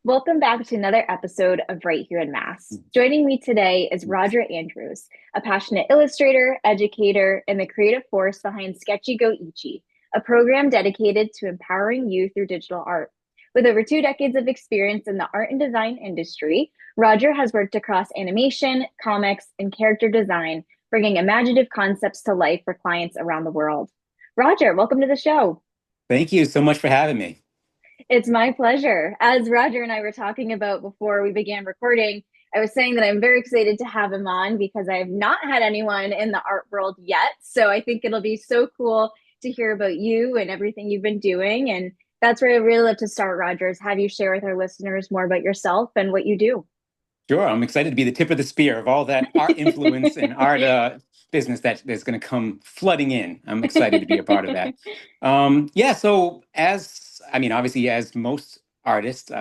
Welcome back to another episode of Right Here in Mass. Joining me today is Roger Andrews, a passionate illustrator, educator, and the creative force behind SketchyGOichie, a program dedicated to empowering youth through digital art. With over 2 decades of experience in the art and design industry, Roger has worked across animation, comics, and character design, bringing imaginative concepts to life for clients around the world. Roger, welcome to the show. Thank you so much for having me. It's my pleasure. As Roger and I were talking about before we began recording, I was saying that I'm very excited to have him on because I have not had anyone in the art world yet. So I think it'll be so cool to hear about you and everything you've been doing. And that's where I really love to start, Roger, is have you share with our listeners more about yourself and what you do. Sure, I'm excited to be the tip of the spear of all that art influence and art business that is going to come flooding in. I'm excited to be a part of that. Yeah, so obviously, as most artists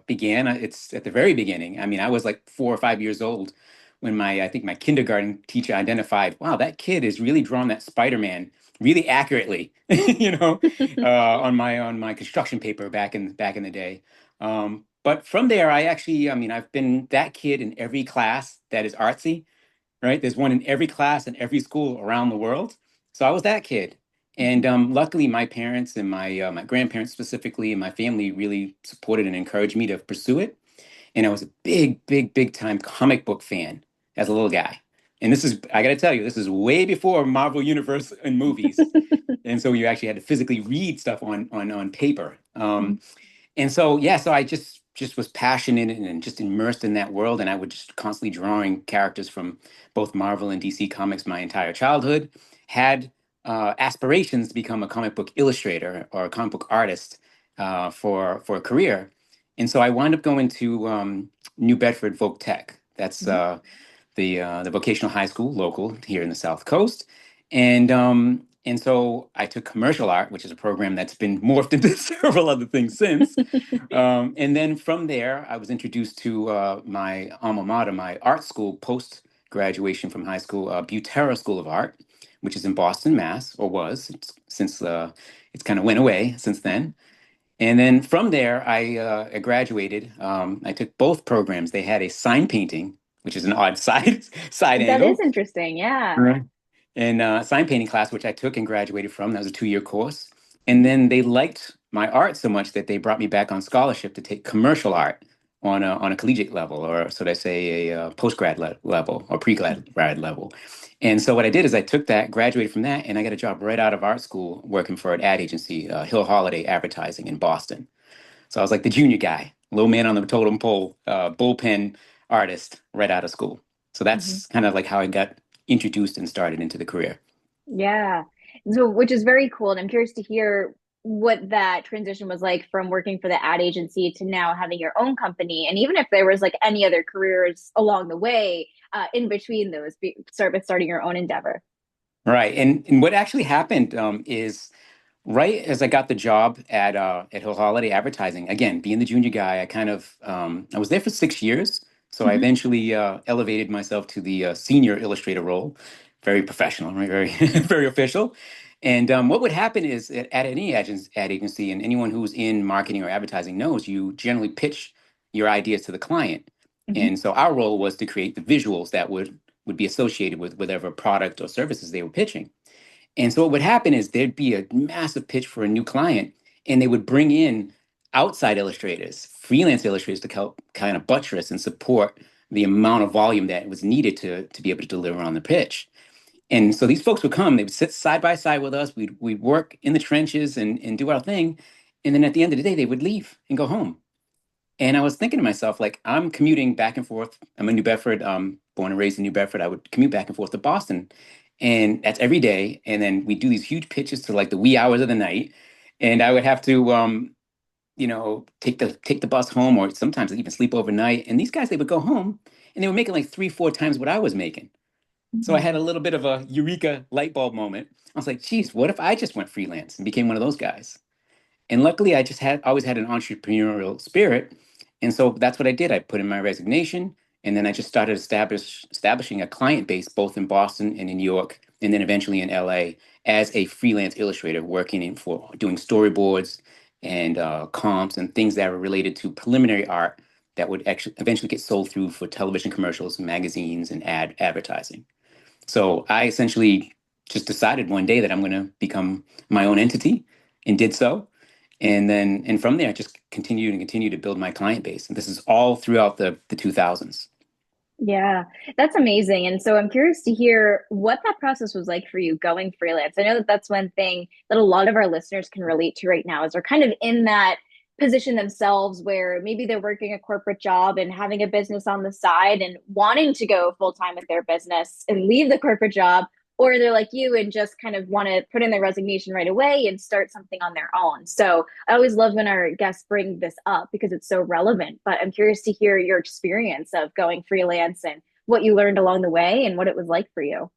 began, it's at the very beginning. I mean, I was like 4 or 5 years old when I think my kindergarten teacher identified, wow, that kid is really drawing that Spider-Man really accurately, on my construction paper back in the day. But from there, I've been that kid in every class that is artsy, right? There's one in every class in every school around the world. So I was that kid. And luckily, my parents and my grandparents specifically and my family really supported and encouraged me to pursue it. And I was a big, big, big time comic book fan as a little guy. And I got to tell you, this is way before Marvel Universe and movies. And so you actually had to physically read stuff on paper. And so yeah, so I just was passionate and just immersed in that world, and I would just constantly drawing characters from both Marvel and DC Comics my entire childhood. Had aspirations to become a comic book illustrator or a comic book artist for a career, and so I wound up going to New Bedford Voc Tech. That's the vocational high school local here in the South Coast, and so I took commercial art, which is a program that's been morphed into several other things since. And then from there, I was introduced to my alma mater, my art school post graduation from high school, Butera School of Art, which is in Boston, Mass, or was since it's kind of went away since then. And then from there, I graduated. I took both programs. They had a sign painting, which is an odd side That is angle, interesting. Yeah. right, and sign painting class, which I took and graduated from. That was a 2-year course. And then they liked my art so much that they brought me back on scholarship to take commercial art on a collegiate level, or so they say a level or pre-grad level. And so what I did is I took that, graduated from that, and I got a job right out of art school working for an ad agency, Hill Holiday Advertising in Boston. So I was like the junior guy, low man on the totem pole, bullpen artist right out of school. So Mhm. that's kind of like how I got introduced and started into the career. Yeah. So, which is very cool. And I'm curious to hear what that transition was like from working for the ad agency to now having your own company. And even if there was like any other careers along the way, in between those, start with starting your own endeavor. Right. And what actually happened is right as I got the job at Hill Holiday Advertising, again, being the junior guy, I was there for 6 years. So I Hmm. eventually elevated myself to the senior illustrator role. Very professional, right? Very, very official. And what would happen is at any ad agency, and anyone who's in marketing or advertising knows, you generally pitch your ideas to the client. Hmm. And so our role was to create the visuals that would be associated with whatever product or services they were pitching. And so what would happen is there'd be a massive pitch for a new client, and they would bring in outside illustrators, freelance illustrators to help kind of buttress and support the amount of volume that was needed to be able to deliver on the pitch. And so these folks would come, they would sit side by side with us, we'd work in the trenches and do our thing. And then at the end of the day, they would leave and go home. And I was thinking to myself, like, I'm commuting back and forth. I'm in New Bedford, born and raised in New Bedford. I would commute back and forth to Boston. And that's every day. And then we do these huge pitches to like the wee hours of the night. And I would have to, take the bus home, or sometimes even sleep overnight. And these guys, they would go home and they were making like 3, 4 times what I was making. So I Hmm. had a little bit of a eureka light bulb moment. I was like, geez, what if I just went freelance and became one of those guys? And luckily, I just had always had an entrepreneurial spirit, and so that's what I did. I put in my resignation, and then I just started establishing a client base both in Boston and in New York, and then eventually in LA as a freelance illustrator, working in for doing storyboards and comps and things that were related to preliminary art that would actually eventually get sold through for television commercials, magazines, and advertising. So I essentially just decided one day that I'm going to become my own entity, and did so. And from there, I just continued to build my client base. And this is all throughout the 2000s. Yeah, that's amazing. And so I'm curious to hear what that process was like for you going freelance. I know that that's one thing that a lot of our listeners can relate to right now is they're kind of in that position themselves where maybe they're working a corporate job and having a business on the side and wanting to go full time with their business and leave the corporate job, or they're like you and just kind of want to put in their resignation right away and start something on their own. So I always love when our guests bring this up because it's so relevant. But I'm curious to hear your experience of going freelance and what you learned along the way and what it was like for you.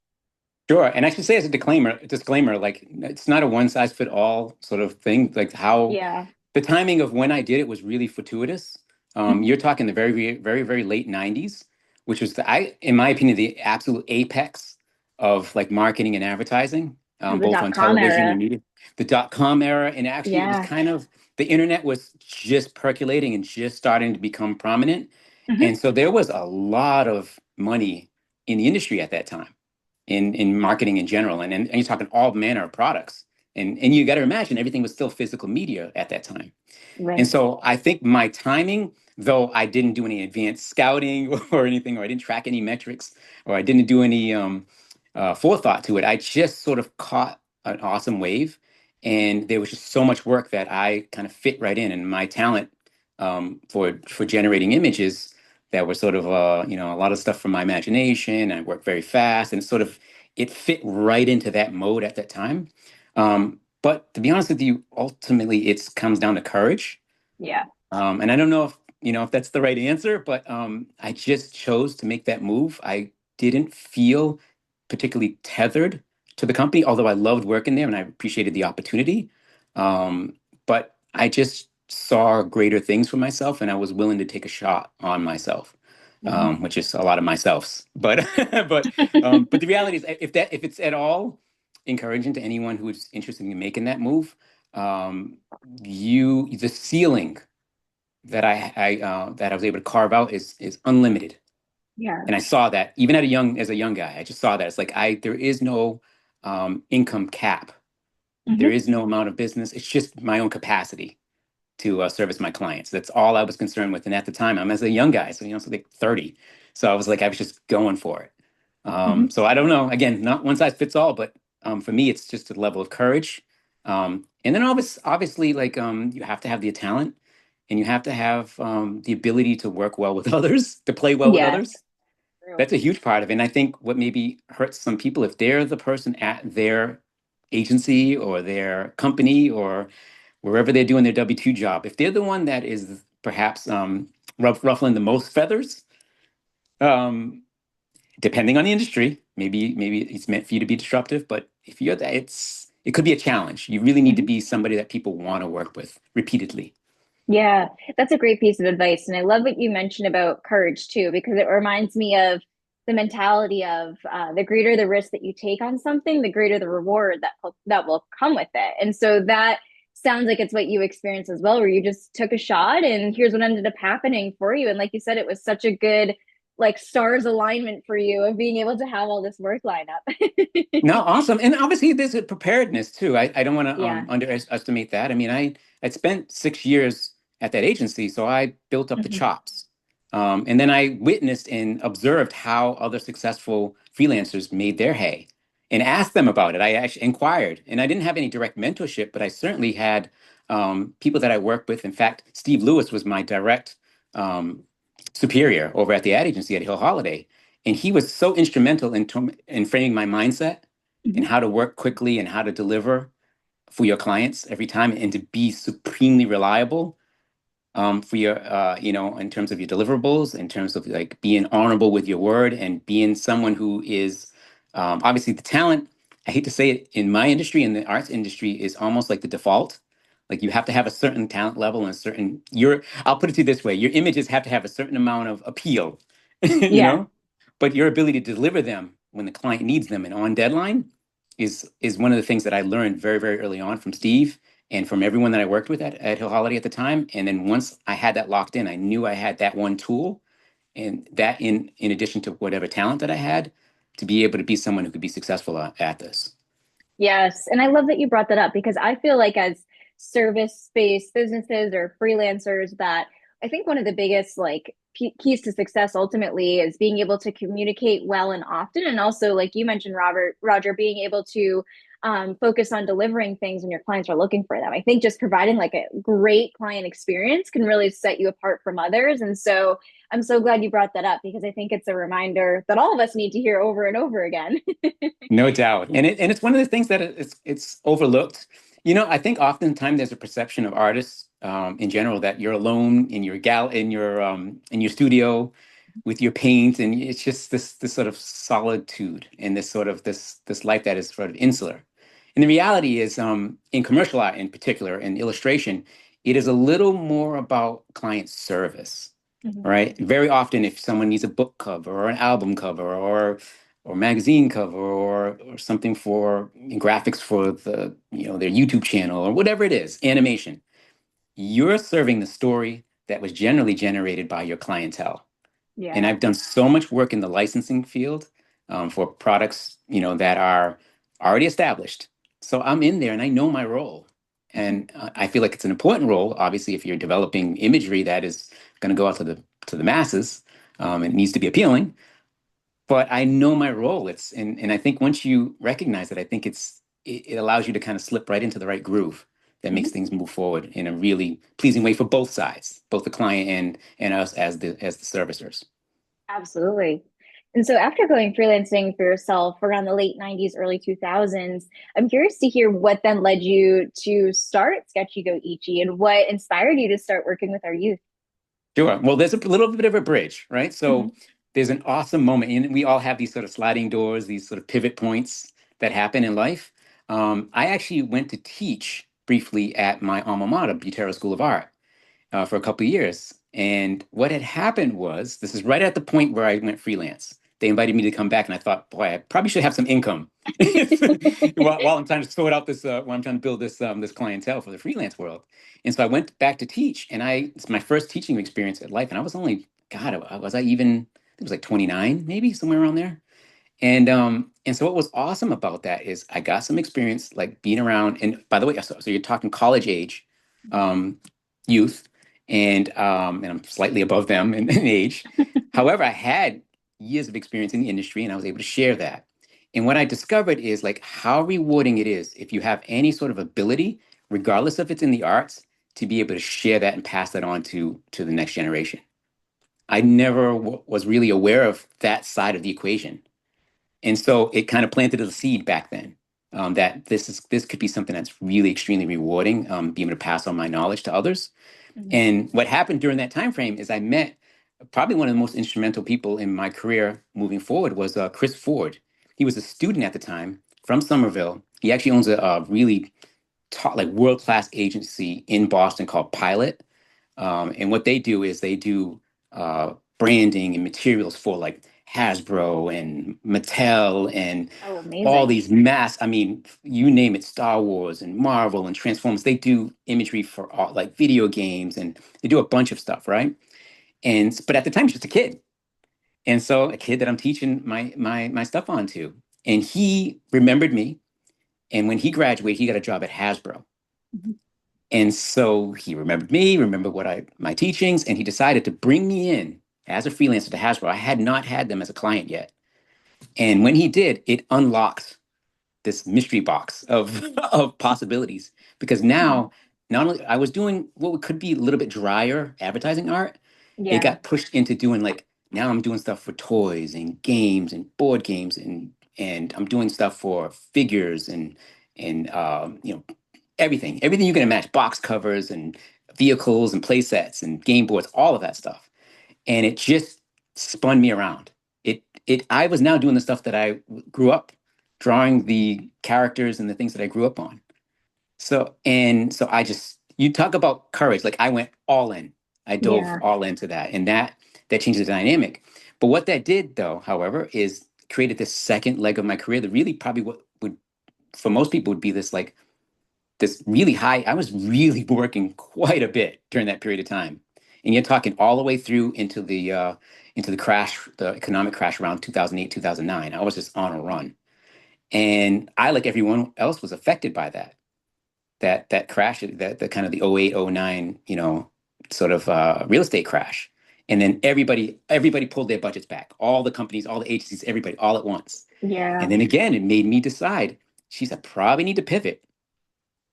Sure. And I should say as a disclaimer, like it's not a one size fit all sort of thing. Like how Yeah. the timing of when I did it was really fortuitous. Mhm. You're talking the very late 90s, which was in my opinion, the absolute apex of like marketing and advertising, The both dot on com television and era. media. The .com era, and actually it was Yeah. kind of the internet was just percolating and just starting to become prominent. Hmm. And so there was a lot of money in the industry at that time in marketing in general. And you're talking all manner of products. And you got to imagine everything was still physical media at that time. And Right. so I think my timing, though I didn't do any advanced scouting or anything, or I didn't track any metrics, or I didn't do any forethought to it, I just sort of caught an awesome wave. And there was just so much work that I kind of fit right in. And my talent for generating images that were sort of, a lot of stuff from my imagination. I worked very fast, and it fit right into that mode at that time. But to be honest with you, ultimately, it comes down to courage. Yeah. And I don't know if that's the right answer, but I just chose to make that move. I didn't feel particularly tethered to the company, although I loved working there and I appreciated the opportunity. Um, but I just saw greater things for myself, and I was willing to take a shot on myself, Mhm. which is a lot of myselfs. But but the reality is, if it's at all encouraging to anyone who is interested in making that move, um, the ceiling that I was able to carve out is unlimited. Yeah. And I saw that even as a young guy. I just saw that. It's like I there is no income cap. There Hmm. is no amount of business. It's just my own capacity to service my clients. That's all I was concerned with. And at the time, I'm as a young guy, so like 30. So I was just going for it. Hmm. So I don't know. Again, not one size fits all, but for me, it's just a level of courage. And then obviously, like you have to have the talent, and you have to have the ability to work well with others, to play well with Yes. others. True. That's a huge part of it. And I think what maybe hurts some people, if they're the person at their agency or their company or wherever they're doing their W-2 job, if they're the one that is perhaps ruffling the most feathers, um, depending on the industry, maybe it's meant for you to be disruptive. But if you're that, it could be a challenge. You really need to Mhm. be somebody that people want to work with repeatedly. Yeah, that's a great piece of advice. And I love what you mentioned about courage too, because it reminds me of the mentality of the greater the risk that you take on something, the greater the reward that will come with it. And so that sounds like it's what you experienced as well, where you just took a shot and here's what ended up happening for you. And like you said, it was such a good like stars alignment for you of being able to have all this work line up. No, awesome. And obviously there's a preparedness too. I don't want to Yeah. underestimate that. I mean, I spent 6 years at that agency, so I built up the Hmm. chops. And then I witnessed and observed how other successful freelancers made their hay and asked them about it. I actually inquired, and I didn't have any direct mentorship, but I certainly had people that I worked with. In fact, Steve Lewis was my direct um, superior over at the ad agency at Hill Holiday, and he was so instrumental in framing my mindset and Hmm. how to work quickly and how to deliver for your clients every time and to be supremely reliable for your in terms of your deliverables, in terms of like being honorable with your word and being someone who is obviously the talent. I hate to say it, in my industry, in the arts industry, is almost like the default. Like you have to have a certain talent level and a certain your I'll put it to you this way, your images have to have a certain amount of appeal, you Yeah. know, but your ability to deliver them when the client needs them and on deadline is one of the things that I learned very, very early on from Steve. and from everyone that I worked with at Hill Holiday at the time. And then once I had that locked in, I knew I had that one tool, and that in addition to whatever talent that I had, to be able to be someone who could be successful at this. Yes. And I love that you brought that up because I feel like as service-based businesses or freelancers that I think one of the biggest like keys to success ultimately is being able to communicate well and often and also like you mentioned Roger being able to focus on delivering things when your clients are looking for them. I think just providing like a great client experience can really set you apart from others. And so I'm so glad you brought that up because I think it's a reminder that all of us need to hear over and over again. No doubt. And it's one of the things that it's overlooked. I think oftentimes there's a perception of artists in general that you're alone in your in your studio with your paint, and it's just this sort of solitude and this life that is sort of insular. And the reality is, in commercial art in particular, in illustration, it is a little more about client service, Mhm. right? Very often, if someone needs a book cover or an album cover or magazine cover or something for graphics for their YouTube channel or whatever it is, animation, you're serving the story that was generally generated by your clientele. And Yeah. I've done so much work in the licensing field for products, that are already established. So I'm in there and I know my role. And I feel like it's an important role. Obviously, if you're developing imagery that is going to go out to the masses, it needs to be appealing. But I know my role. And I think once you recognize it, I think it allows you to kind of slip right into the right groove that makes Mhm. things move forward in a really pleasing way for both sides, both the client and us as the servicers. Absolutely. And so after going freelancing for yourself around the late 90s, early 2000s, I'm curious to hear what then led you to start SketchyGOichie and what inspired you to start working with our youth. Sure. Well, there's a little bit of a bridge, right? Mhm. So there's an awesome moment, and we all have these sort of sliding doors, these sort of pivot points that happen in life. I actually went to teach briefly at my alma mater, Butera School of Art, for a couple of years. And what had happened was, this is right at the point where I went freelance. They invited me to come back, and I thought, boy, I probably should have some income while I'm trying to sort out while I'm trying to build this clientele for the freelance world. And so I went back to teach, and it's my first teaching experience at life. And I was only, God, was I even? It was like 29, maybe somewhere around there. And so what was awesome about that is I got some experience like being around. And by the way, so you're talking college age, um, youth, and I'm slightly above them in age. However, I had years of experience in the industry, and I was able to share that. And what I discovered is like how rewarding it is if you have any sort of ability, regardless if it's in the arts, to be able to share that and pass that on to the next generation. I never was really aware of that side of the equation, and so it kind of planted a seed back then, that this could be something that's really extremely rewarding, being able to pass on my knowledge to others. Mhm. And what happened during that time frame is I met probably one of the most instrumental people in my career moving forward was Chris Ford. He was a student at the time from Somerville. He actually owns a really top, like world class agency in Boston called Pilot. And what they do is they do branding and materials for like Hasbro and Mattel and Oh, all amazing. these I mean, you name it, Star Wars and Marvel and Transformers. They do imagery for all, like video games, and they do a bunch of stuff, right? But at the time, he's just a kid, and so a kid that I'm teaching my stuff on to, and he remembered me. And when he graduated, he got a job at Hasbro. Mhm. And so he remembered me, remembered my teachings, and he decided to bring me in as a freelancer to Hasbro. I had not had them as a client yet. And when he did, it unlocked this mystery box of of possibilities, because Mhm. now not only I was doing what could be a little bit drier advertising art, it Yeah. got pushed into doing like now I'm doing stuff for toys and games and board games, and I'm doing stuff for figures and everything you can imagine, box covers and vehicles and play sets and game boards, all of that stuff. And it just spun me around. I was now doing the stuff that I grew up drawing, the characters and the things that I grew up on. So I just, you talk about courage, like I went all in. I dove Yeah. all into that, and that changed the dynamic. But what that did though, however, is created this second leg of my career that really probably what would for most people would be this like this really high. I was really working quite a bit during that period of time, and you're talking all the way through into the crash, the economic crash around 2008, 2009. I was just on a run, and I, like everyone else, was affected by that crash, that the kind of the '08, '09, sort of real estate crash. And then everybody pulled their budgets back. All the companies, all the agencies, everybody, all at once. Yeah. And then again, it made me decide. Geez, I probably need to pivot.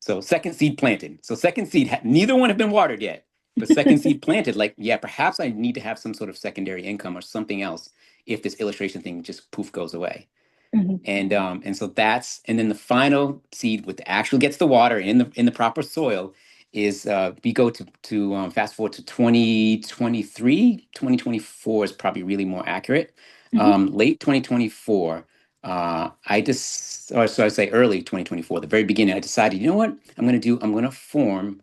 So second seed planted. So second seed, neither one have been watered yet, but second seed planted. Like, yeah, perhaps I need to have some sort of secondary income or something else if this illustration thing just poof goes away. Mhm. And so that's, and then the final seed with actually gets the water in the proper soil is, we go to fast forward to 2023. 2024 is probably really more accurate. Mhm. Late 2024, I just, or so I say early 2024, the very beginning, I decided, you know what I'm going to form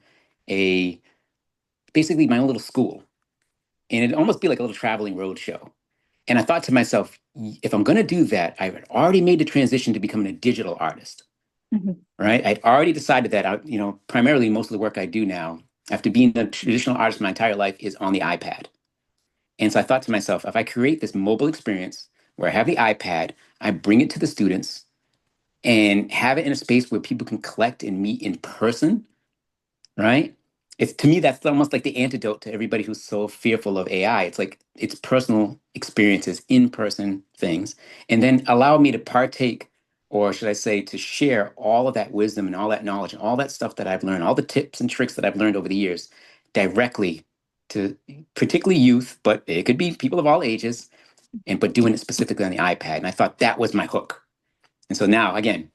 a, basically my own little school, and it'd almost be like a little traveling road show. And I thought to myself, if I'm going to do that, I had already made the transition to becoming a digital artist, Mhm. right? I'd already decided that, primarily most of the work I do now, after being a traditional artist my entire life, is on the iPad. And so I thought to myself, if I create this mobile experience where I have the iPad, I bring it to the students and have it in a space where people can collect and meet in person, right? It's, to me, that's almost like the antidote to everybody who's so fearful of AI. It's like it's personal experiences, in-person things, and then allow me to partake, or should I say, to share all of that wisdom and all that knowledge and all that stuff that I've learned, all the tips and tricks that I've learned over the years, directly to particularly youth, but it could be people of all ages, and but doing it specifically on the iPad. And I thought that was my hook. And so now, again,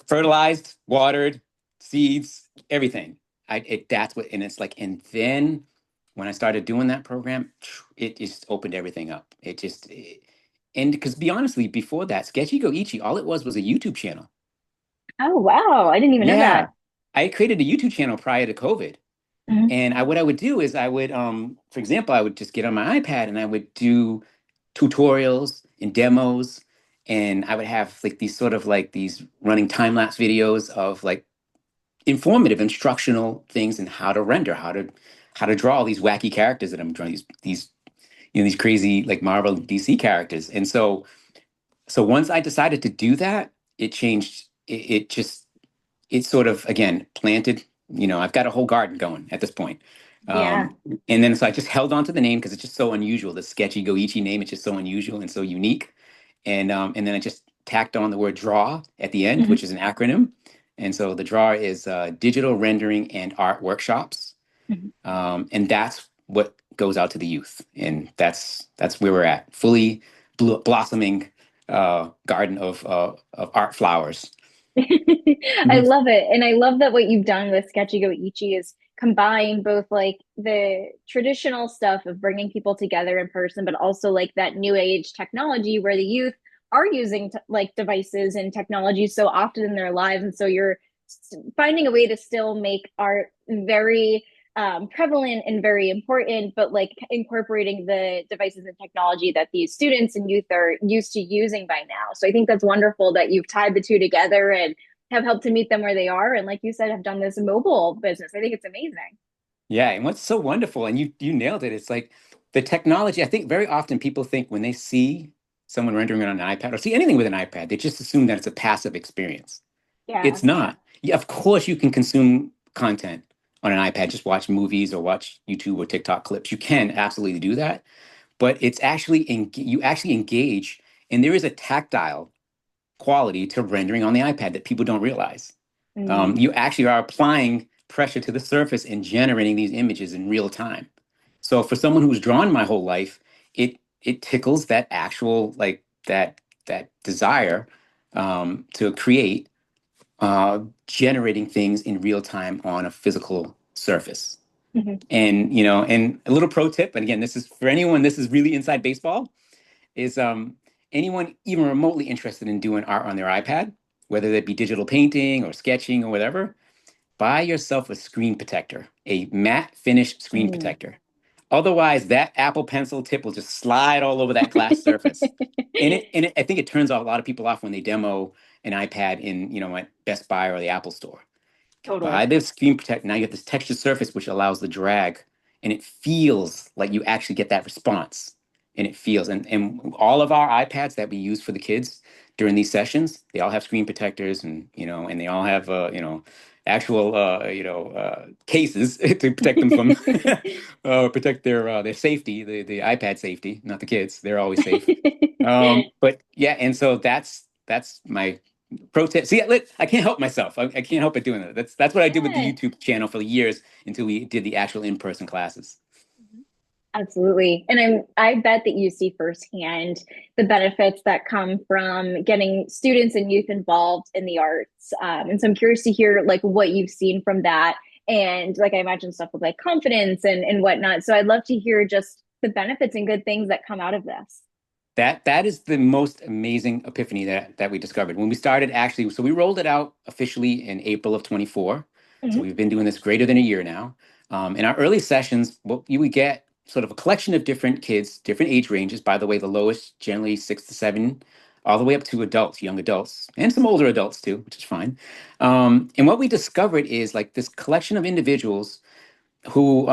fertilized, watered, seeds, everything. That's what, and it's like, and then when I started doing that program, it just opened everything up. And because, be honestly, before that, SketchyGOichie, all it was a YouTube channel. Oh, wow. I didn't even know Yeah, that. I created a YouTube channel prior to COVID, Mhm. and what I would do is I would, for example, I would just get on my iPad and I would do tutorials and demos, and I would have like these sort of like these running time lapse videos of like informative instructional things and how to render, how to draw all these wacky characters that I'm drawing, these crazy like Marvel DC characters. And so once I decided to do that, it changed. It just, it sort of, again, planted. I've got a whole garden going at this point. Yeah. And then so I just held on to the name because it's just so unusual. The SketchyGOichie name, it's just so unusual and so unique. And then I just tacked on the word draw at the end, Mhm. which is an acronym. And so the draw is digital rendering and art workshops. Mhm. And that's what goes out to the youth. And that's where we're at. Fully blossoming garden of art flowers. I Mhm. love it. And I love that what you've done with SketchyGOichie is combine both like the traditional stuff of bringing people together in person, but also like that new age technology where the youth are using like devices and technology so often in their lives. And so you're finding a way to still make art very prevalent and very important, but like incorporating the devices and technology that these students and youth are used to using by now. So I think that's wonderful that you've tied the two together and have helped to meet them where they are. And like you said, have done this mobile business. I think it's amazing. Yeah, and what's so wonderful, and you nailed it. It's like the technology. I think very often people think when they see someone rendering it on an iPad or see anything with an iPad, they just assume that it's a passive experience. Yeah. It's not. Yeah, of course you can consume content on an iPad, just watch movies or watch YouTube or TikTok clips. You can absolutely do that, but it's actually you actually engage, and there is a tactile quality to rendering on the iPad that people don't realize. Mm. You actually are applying pressure to the surface and generating these images in real time. So for someone who's drawn my whole life, it tickles that actual, like that desire to create, generating things in real time on a physical surface. Mhm. And a little pro tip, and again, this is for anyone, this is really inside baseball, is anyone even remotely interested in doing art on their iPad, whether that be digital painting or sketching or whatever, buy yourself a screen protector, a matte finish screen Mm. protector. Otherwise, that Apple Pencil tip will just slide all over that glass surface. I think it turns a lot of people off when they demo an iPad in, at Best Buy or the Apple Store. By Totally. the screen protect, now you have this textured surface which allows the drag, and it feels like you actually get that response. And it feels, and all of our iPads that we use for the kids during these sessions, they all have screen protectors, and they all have actual cases to protect them from protect their safety, the iPad safety, not the kids. They're always safe. But yeah, and so that's my pro tip. See, I can't help myself. I can't help but doing that. That's what I did with the Yeah. YouTube channel for years until we did the actual in-person classes. Absolutely. And I bet that you see firsthand the benefits that come from getting students and youth involved in the arts. And so I'm curious to hear like what you've seen from that. And like I imagine stuff with like confidence and whatnot. So I'd love to hear just the benefits and good things that come out of this. That is the most amazing epiphany that we discovered when we started actually. So we rolled it out officially in April of 24. So Mhm. we've been doing this greater than a year now. In our early sessions, what you would get sort of a collection of different kids, different age ranges. By the way, the lowest generally 6 to 7, all the way up to adults, young adults, and some older adults too, which is fine. And what we discovered is like this collection of individuals who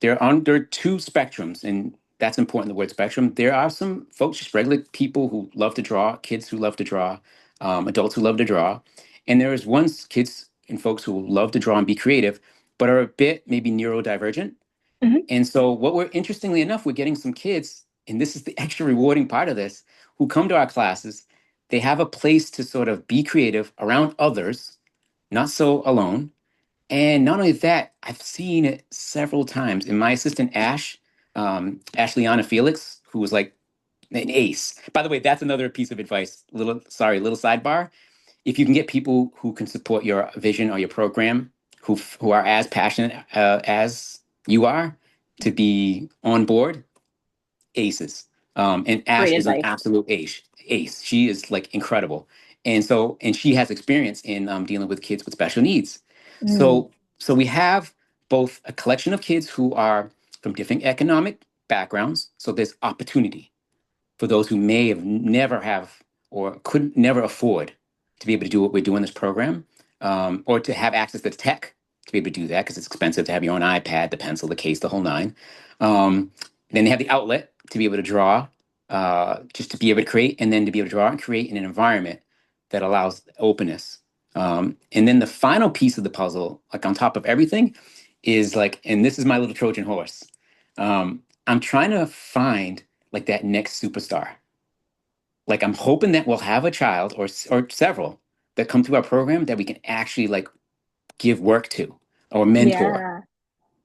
they're under two spectrums, and that's important, the word spectrum. There are some folks, just regular people who love to draw, kids who love to draw, adults who love to draw, and there is kids and folks who love to draw and be creative but are a bit maybe neurodivergent. Mhm. And so what we're interestingly enough, we're getting some kids, and this is the extra rewarding part of this, who come to our classes. They have a place to sort of be creative around others, not so alone. And not only that, I've seen it several times. And my assistant Ashleana Felix, who was like an ace. By the way, that's another piece of advice. Little sidebar. If you can get people who can support your vision or your program, who are as passionate as you are, to be on board, aces. And Ash Great is an advice. absolute ace. Ace. She is like incredible, and she has experience in dealing with kids with special needs. Mm. So we have both a collection of kids who are from different economic backgrounds. So there's opportunity for those who may have never have or could never afford to be able to do what we're doing in this program, or to have access to tech to be able to do that because it's expensive to have your own iPad, the pencil, the case, the whole nine. Um, then they have the outlet to be able to draw, just to be able to create, and then to be able to draw and create in an environment that allows openness. And then the final piece of the puzzle, like on top of everything, is like, and this is my little Trojan horse. I'm trying to find like that next superstar. Like I'm hoping that we'll have a child or several that come through our program that we can actually like give work to or mentor Yeah.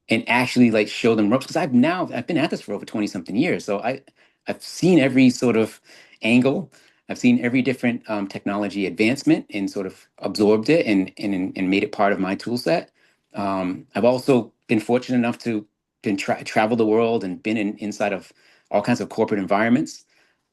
and actually like show them ropes, because I've been at this for over 20 something years. So I've seen every sort of angle. I've seen every different technology advancement and sort of absorbed it and made it part of my tool set. I've also been fortunate enough to travel the world and been inside of all kinds of corporate environments.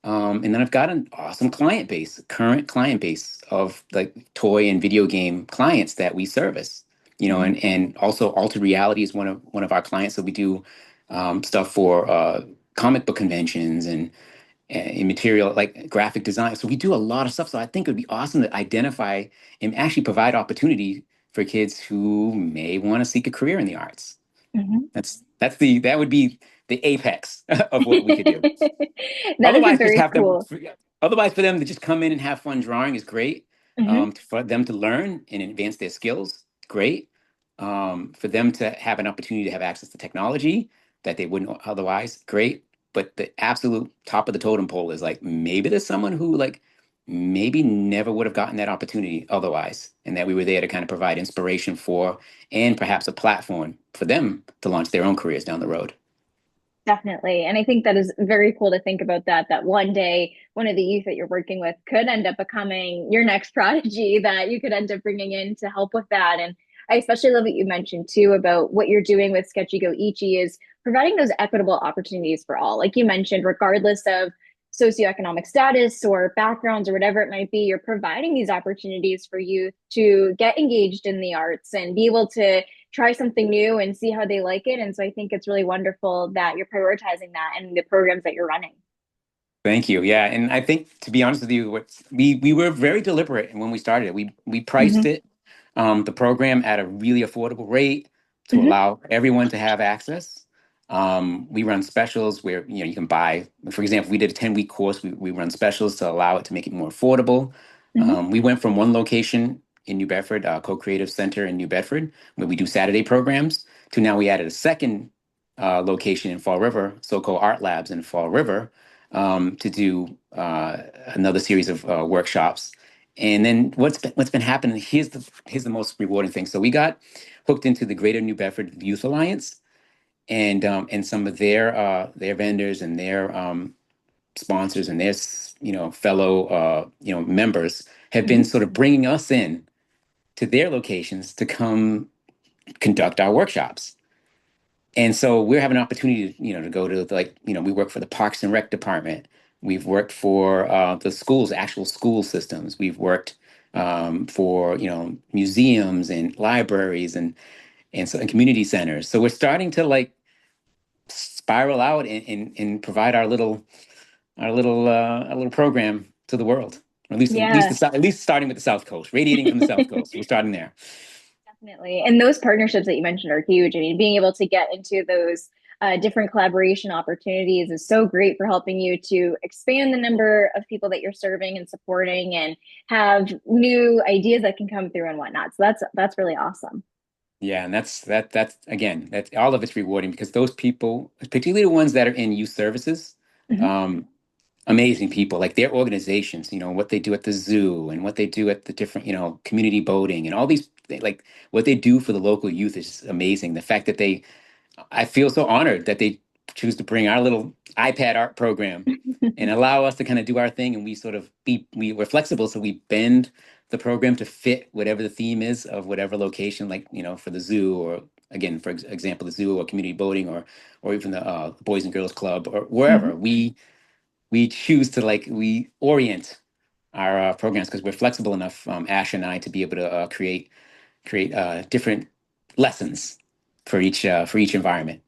And then I've got an awesome client base, current client base of like toy and video game clients that we service. Mhm. And also Altered Reality is one of our clients. So we do stuff for comic book conventions and material like graphic design. So we do a lot of stuff. So I think it would be awesome to identify and actually provide opportunity for kids who may want to seek a career in the arts. Mhm. That would be the apex of what we could do. That is a Otherwise, just very have them. cool. Otherwise, for them to just come in and have fun drawing is great. Mhm. For them to learn and advance their skills, great. For them to have an opportunity to have access to technology that they wouldn't otherwise, great. But the absolute top of the totem pole is like maybe there's someone who like maybe never would have gotten that opportunity otherwise, and that we were there to kind of provide inspiration for and perhaps a platform for them to launch their own careers down the road. Definitely. And I think that is very cool to think about that one day one of the youth that you're working with could end up becoming your next prodigy that you could end up bringing in to help with that. And I especially love what you mentioned too about what you're doing with SketchyGOichie is providing those equitable opportunities for all. Like you mentioned, regardless of socioeconomic status or backgrounds or whatever it might be, you're providing these opportunities for youth to get engaged in the arts and be able to try something new and see how they like it. And so I think it's really wonderful that you're prioritizing that and the programs that you're running. Thank you. Yeah, and I think to be honest with you, we were very deliberate when we started it. We priced Hmm. it, the program at a really affordable rate to Hmm. allow everyone to have access. We run specials where you can buy. For example, we did a 10-week course. We run specials to allow it to make it more affordable. Hmm. We went from one location in New Bedford, Co-Creative Center in New Bedford, where we do Saturday programs, to now we added a second location in Fall River, so-called Art Labs in Fall River, to do another series of workshops. And then what's been happening, here's the most rewarding thing. So we got hooked into the Greater New Bedford Youth Alliance, and some of their vendors and their sponsors and their fellow members have been Hmm. sort of bringing us in to their locations to come conduct our workshops. And so we're having an opportunity, to go to, like, we work for the Parks and Rec Department. We've worked for the schools, actual school systems. We've worked for, museums and libraries and community centers. So we're starting to like spiral out and provide our little program to the world. Or Yeah, at least starting with the South Coast, radiating from the South Coast. We're starting there. definitely. And those partnerships that you mentioned are huge. I mean, being able to get into those different collaboration opportunities is so great for helping you to expand the number of people that you're serving and supporting, and have new ideas that can come through and whatnot. So that's really awesome. Yeah, and that's again, that's all of it's rewarding because those people, particularly the ones that are in youth services, Hmm. um, amazing people, like their organizations, what they do at the zoo and what they do at the different, community boating and all these, like what they do for the local youth is amazing. The fact that I feel so honored that they choose to bring our little iPad art program and allow us to kind of do our thing. And we sort of we're flexible, so we bend the program to fit whatever the theme is of whatever location, like for the zoo, or again, for example, the zoo or community boating, or even the Boys and Girls Club or wherever. Hmm. We choose to, like, we orient our programs because we're flexible enough, Ash and I, to be able to create different lessons for each environment.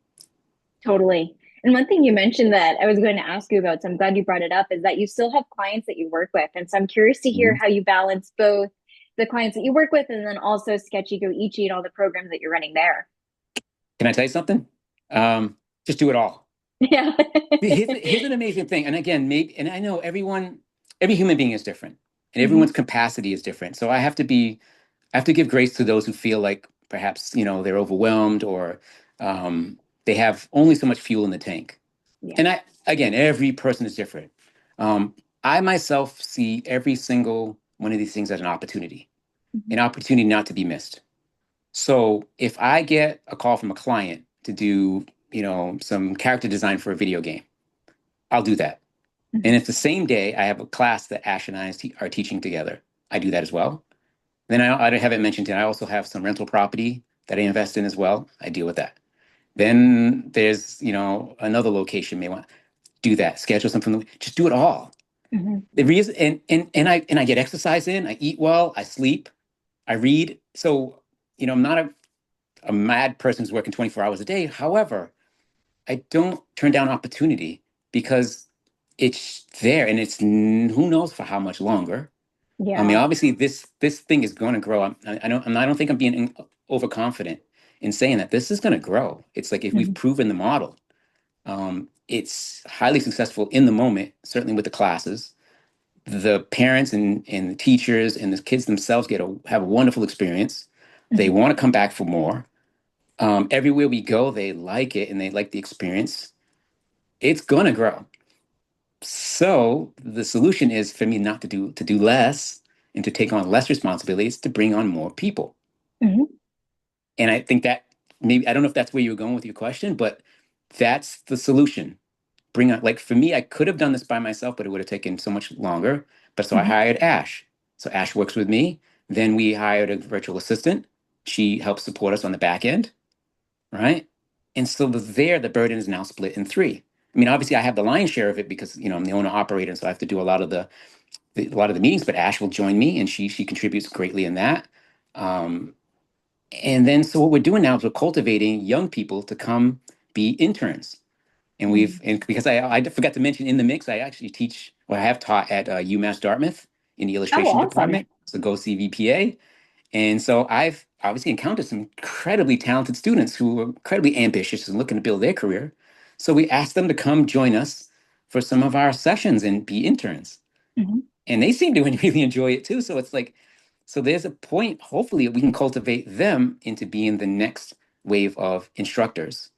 Totally. And one thing you mentioned that I was going to ask you about, so I'm glad you brought it up, is that you still have clients that you work with. And so I'm curious to hear Mhm. how you balance both the clients that you work with and then also SketchyGOichie and all the programs that you're running there. Can I tell you something? Just do it all. Yeah. Here's an amazing thing. And again, maybe, and I know every human being is different, and Hmm. everyone's capacity is different. So I have to give grace to those who feel like perhaps they're overwhelmed, or they have only so much fuel in the tank. Yeah. And again, every person is different. Um, I myself see every single one of these things as Hmm. an opportunity not to be missed. So if I get a call from a client to do, some character design for a video game, I'll do that. And Hmm. if the same day I have a class that Ash and I are teaching together, I do that as well. Then I haven't mentioned it. I also have some rental property that I invest in as well. I deal with that. Then there's, another location may want do that. Schedule something. Just do it all. Hmm. The reason, and I get exercise in. I eat well. I sleep. I read. So I'm not a mad person who's working 24 hours a day. However, I don't turn down opportunity because it's there, and who knows for how much longer. I mean, Yeah. obviously, this thing is going to grow. I don't think I'm being overconfident in saying that this is going to grow. It's like if we've Hmm. proven the model, it's highly successful in the moment. Certainly with the classes, the parents and the teachers and the kids themselves have a wonderful experience. They Hmm. want to come back for more. Everywhere we go, they like it and they like the experience. It's gonna grow. So the solution is for me not to do less and to take on less responsibilities, to bring on more people. Hmm. And I think that maybe, I don't know if that's where you were going with your question, but that's the solution. Bring on, like, for me, I could have done this by myself, but it would have taken so much longer. But so I Hmm. hired Ash. So Ash works with me. Then we hired a virtual assistant. She helps support us on the back end, right? And so the burden is now split in three. I mean, obviously, I have the lion's share of it because I'm the owner operator, so I have to do a lot of the meetings. But Ash will join me, and she contributes greatly in that. Um, and then so what we're doing now is we're cultivating young people to come be interns. And Mhm. and because I forgot to mention in the mix, I actually teach, or I have taught at UMass Dartmouth in the Oh, illustration awesome. department. So go CVPA. And so I've obviously encountered some incredibly talented students who are incredibly ambitious and looking to build their career. So we asked them to come join us for some of our sessions and be interns. Mhm. And they seem to really enjoy it too. So it's like, so there's a point, hopefully, we can cultivate them into being the next wave of instructors,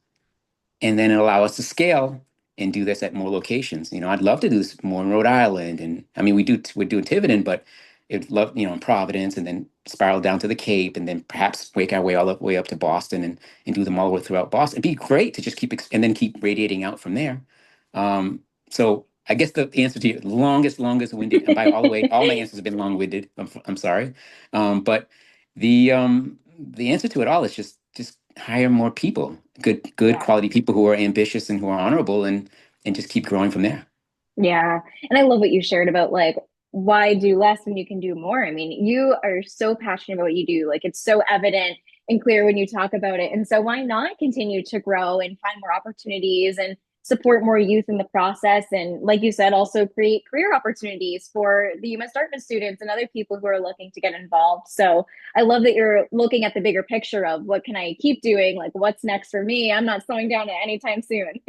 and then allow us to scale and do this at more locations. I'd love to do this more in Rhode Island, and I mean, we're doing Tiverton, but it'd love, in Providence, and then spiral down to the Cape, and then perhaps wake our way all the way up to Boston, and do them all the way throughout Boston. It'd be great to just and then keep radiating out from there. So I guess the answer to your longest winded, and by all the way, all my answers have been long winded. I'm sorry, but the answer to it all is just hire more people, good Yeah. quality people who are ambitious and who are honorable, and just keep growing from there. Yeah. And I love what you shared about like why do less when you can do more. I mean, you are so passionate about what you do. Like it's so evident and clear when you talk about it. And so why not continue to grow and find more opportunities and support more youth in the process? And like you said, also create career opportunities for the UMass Dartmouth students and other people who are looking to get involved. So I love that you're looking at the bigger picture of what can I keep doing? Like what's next for me? I'm not slowing down at any time soon.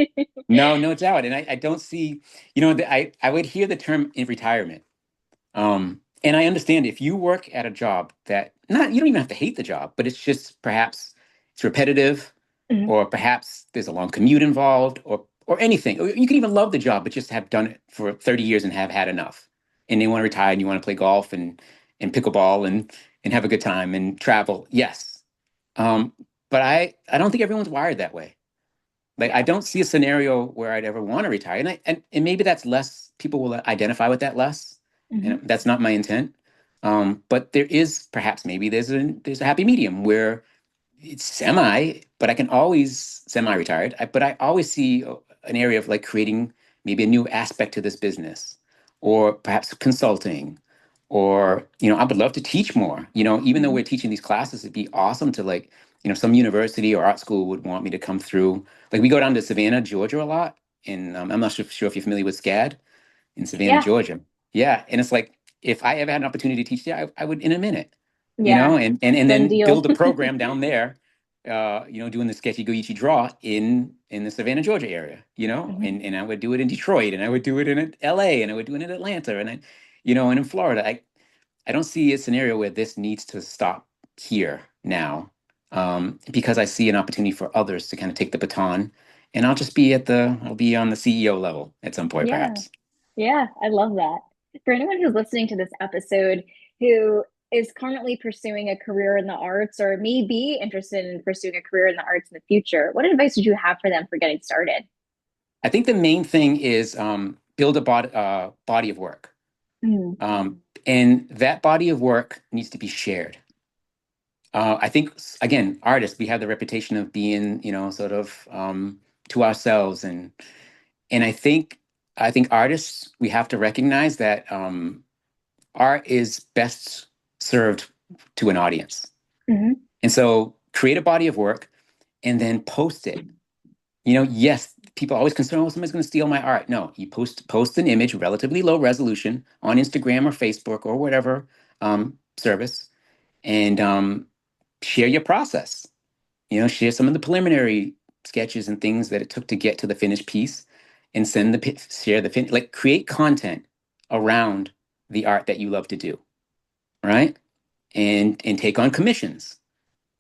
No, no doubt. And I don't see, I would hear the term in retirement. And I understand if you work at a job that not, you don't even have to hate the job, but it's just perhaps it's repetitive, Mhm. or perhaps there's a long commute involved, or anything. Or you can even love the job, but just have done it for 30 years and have had enough. And you want to retire and you want to play golf and pickleball and have a good time and travel. Yes. Um, but I don't think everyone's wired that way. Like I Yeah. don't see a scenario where I'd ever want to retire, and maybe that's less. People will identify with that less, and Mhm. that's not my intent. But there is perhaps maybe there's a happy medium where it's semi, but I can always semi-retired. But I always see an area of like creating maybe a new aspect to this business, or perhaps consulting, or I would love to teach more. Even though Mhm. we're teaching these classes, it'd be awesome to like some university or art school would want me to come through. Like we go down to Savannah, Georgia a lot, and I'm not sure if you're familiar with SCAD in Savannah, Yeah. Georgia. Yeah, and it's like if I ever had an opportunity to teach there, I would in a minute, Yeah. and Done then deal. build a program down there, doing the SketchyGOichie draw in the Savannah, Georgia area, Mhm. and I would do it in Detroit, and I would do it in LA, and I would do it in Atlanta, and in Florida. I don't see a scenario where this needs to stop here now, because I see an opportunity for others to kind of take the baton, and I'll be on the CEO level at some point, Yeah. perhaps. Yeah. I love that. For anyone who's listening to this episode who is currently pursuing a career in the arts or may be interested in pursuing a career in the arts in the future, what advice would you have for them for getting started? I think the main thing is build a body of work, Mm. and that body of work needs to be shared. I think again, artists, we have the reputation of being, sort of to ourselves, and I think artists, we have to recognize that art is best served to an audience, Mhm. and so create a body of work and then post it. Yes, people are always concerned, oh, somebody's going to steal my art. No, you post an image, relatively low resolution, on Instagram or Facebook or whatever service, and share your process. Share some of the preliminary sketches and things that it took to get to the finished piece, and share like create content around the art that you love to do, right? And take on commissions.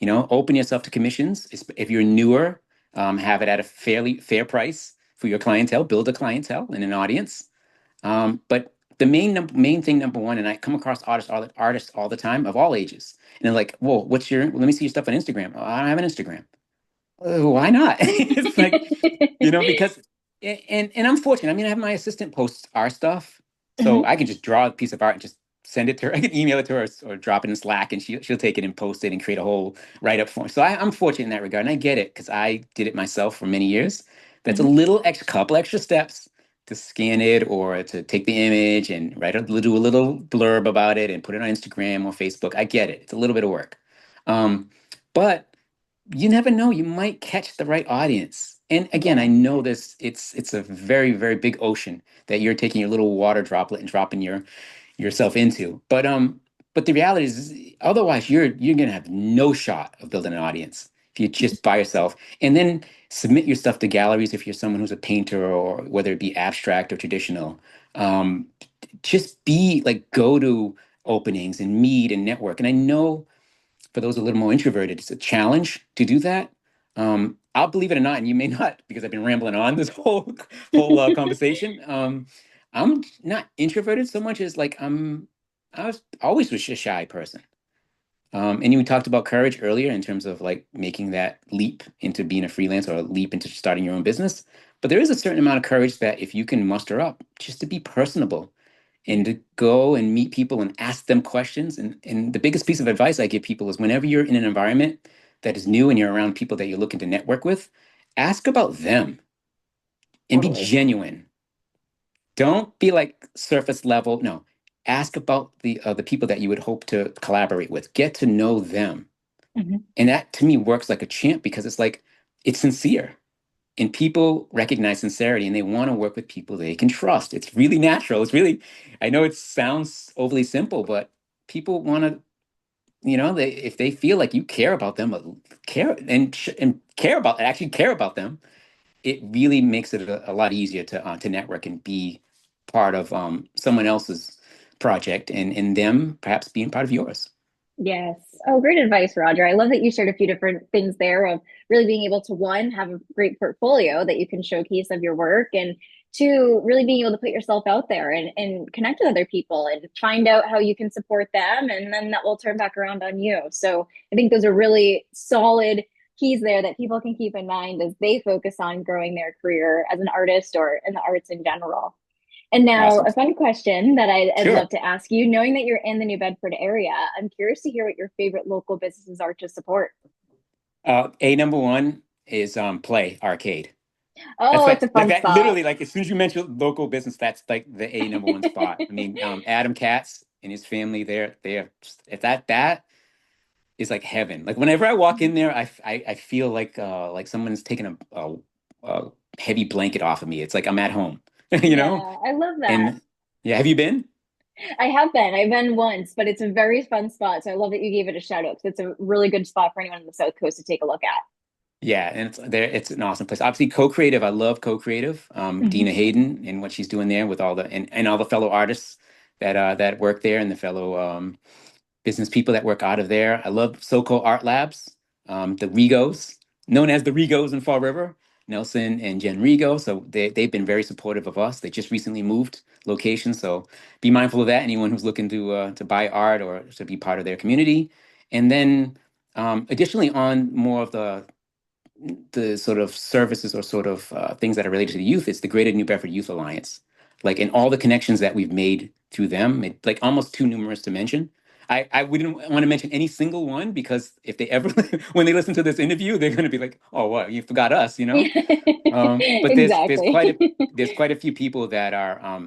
Open yourself to commissions. If you're newer, have it at a fairly fair price for your clientele. Build a clientele and an audience. But the main thing, number one, and I come across artists all the time of all ages, and they're like, "Whoa, let me see your stuff on Instagram." "Oh, I don't have an Instagram." Why not? It's like, because and I'm fortunate. I mean, I have my assistant post our stuff, so Mhm. I can just draw a piece of art and just send it to her. I can email it to her, or drop it in Slack, and she'll take it and post it and create a whole write up for me. So I'm fortunate in that regard, and I get it because I did it myself for many years. That's a Mhm. little extra, couple extra steps to scan it or to take the image and do a little blurb about it and put it on Instagram or Facebook. I get it. It's a little bit of work, but you never know. You might catch the right audience. And again, I Yeah. know this, it's a very, very big ocean that you're taking your little water droplet and dropping yourself into. But the reality is otherwise you're gonna have no shot of building an audience if you're just by yourself. And then submit your stuff to galleries if you're someone who's a painter or whether it be abstract or traditional. Um, just be like go to openings and meet and network. And I know for those a little more introverted, it's a challenge to do that. I'll believe it or not, and you may not, because I've been rambling on this whole conversation. I'm not introverted so much as like I was always was a shy person. And you talked about courage earlier in terms of like making that leap into being a freelancer or a leap into starting your own business. But there is a certain amount of courage that if you can muster up just to be personable and Yeah, to go and meet people and ask them questions. And the biggest piece of advice I give people is whenever you're in an environment that is new and you're around people that you're looking to network with, ask about them and be totally. genuine. Don't be like surface level. No, ask about the people that you would hope to collaborate with. Get to know them, Mhm. and that to me works like a champ because it's like it's sincere. And people recognize sincerity and they want to work with people they can trust. It's really natural. It's really, I know it sounds overly simple, but people want to, they if they feel like you care about them, care and care about actually care about them, it really makes it a lot easier to network and be part of someone else's project and them perhaps being part of yours. Yes. Oh, great advice, Roger. I love that you shared a few different things there of really being able to, one, have a great portfolio that you can showcase of your work, and two, really being able to put yourself out there and connect with other people and find out how you can support them. And then that will turn back around on you. So I think those are really solid keys there that people can keep in mind as they focus on growing their career as an artist or in the arts in general. And now, Awesome. a fun question that I'd Sure. love to ask you, knowing that you're in the New Bedford area, I'm curious to hear what your favorite local businesses are to support. A number one is Play Arcade. That's Oh, it's a like fun that spot. literally like as soon as you mention local business, that's like the A number one spot. I mean, Adam Katz and his family they're if that is like heaven. Like whenever I walk in there, I feel like someone's taking a heavy blanket off of me. It's like I'm at home, you know? Yeah, I love that. And yeah, have you been? I have been. I've been once, but it's a very fun spot. So I love that you gave it a shout out because it's a really good spot for anyone on the South Coast to take a look at. Yeah, and it's there. It's an awesome place. Obviously, co-creative. I love co-creative. Mhm. Dina Hayden and what she's doing there with all and all the fellow artists that work there and the fellow business people that work out of there. I love SoCo Art Labs, the Rigos, known as the Rigos in Fall River, Nelson and Jen Rigo. So they've been very supportive of us. They just recently moved locations, so be mindful of that. Anyone who's looking to buy art or to be part of their community, and then additionally on more of the sort of services or sort of things that are related to the youth, it's the Greater New Bedford Youth Alliance. Like, and all the connections that we've made through them, like almost too numerous to mention. I wouldn't want to mention any single one because if they ever, when they listen to this interview, they're going to be like, "Oh, what? You forgot us," you know? But Exactly. there's quite a few people that are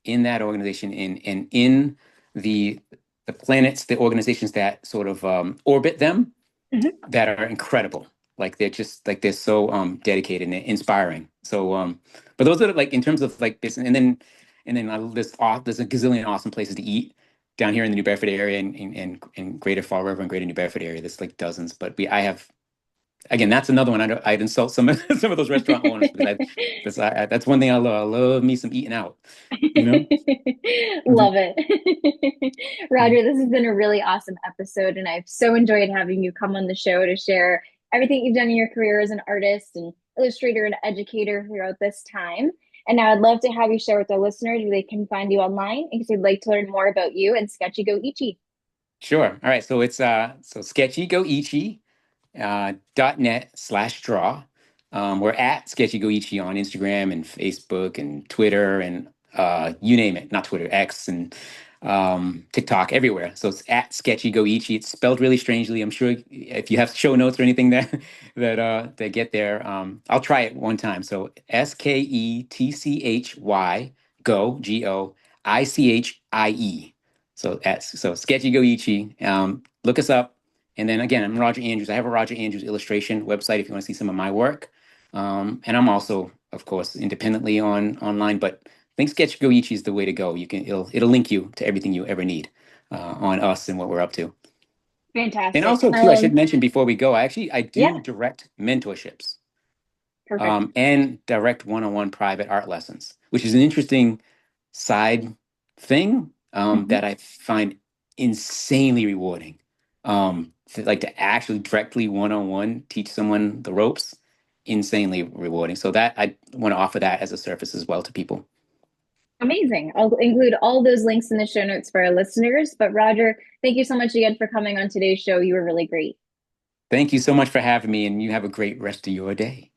in that organization in the the planets, the organizations that sort of orbit them Mhm. that are incredible. Like they're just like they're so dedicated and inspiring. So but those are like in terms of like this and then there's a gazillion awesome places to eat down here in the New Bedford area and Greater Fall River and Greater New Bedford area. There's like dozens, but I have again that's another one I'd insult some of some of those restaurant owners because that's one thing I love. I love me some eating out, you know. Love it. Roger, this has been a really awesome episode, and I've so enjoyed having you come on the show to share everything you've done in your career as an artist and illustrator and educator throughout this time. And now I'd love to have you share with our listeners where they can find you online in case they'd like to learn more about you and SketchyGOichie. Sure. All right. So it's SketchyGoichie .net/draw. We're at SketchyGoichie on Instagram and Facebook and Twitter and you name it. Not Twitter, X and TikTok, everywhere. So it's at SketchyGoichie. It's spelled really strangely. I'm sure if you have show notes or anything that get there, I'll try it one time. So SketchyGoichie. So SketchyGoichie. Look us up. And then again, I'm Roger Andrews. I have a Roger Andrews illustration website if you want to see some of my work. And I'm also, of course, independently online, but I think SketchyGOichie is the way to go. It'll link you to everything you ever need on us and what we're up to. And Fantastic. also, too, I should mention before we go, I do Yeah, direct mentorships perfect. and direct one-on-one private art lessons, which is an interesting side thing Mhm. that I find insanely rewarding. Like to actually directly one-on-one teach someone the ropes, insanely rewarding. So that I want to offer that as a service as well to people. Amazing. I'll include all those links in the show notes for our listeners. But Roger, thank you so much again for coming on today's show. You were really great. Thank you so much for having me, and you have a great rest of your day.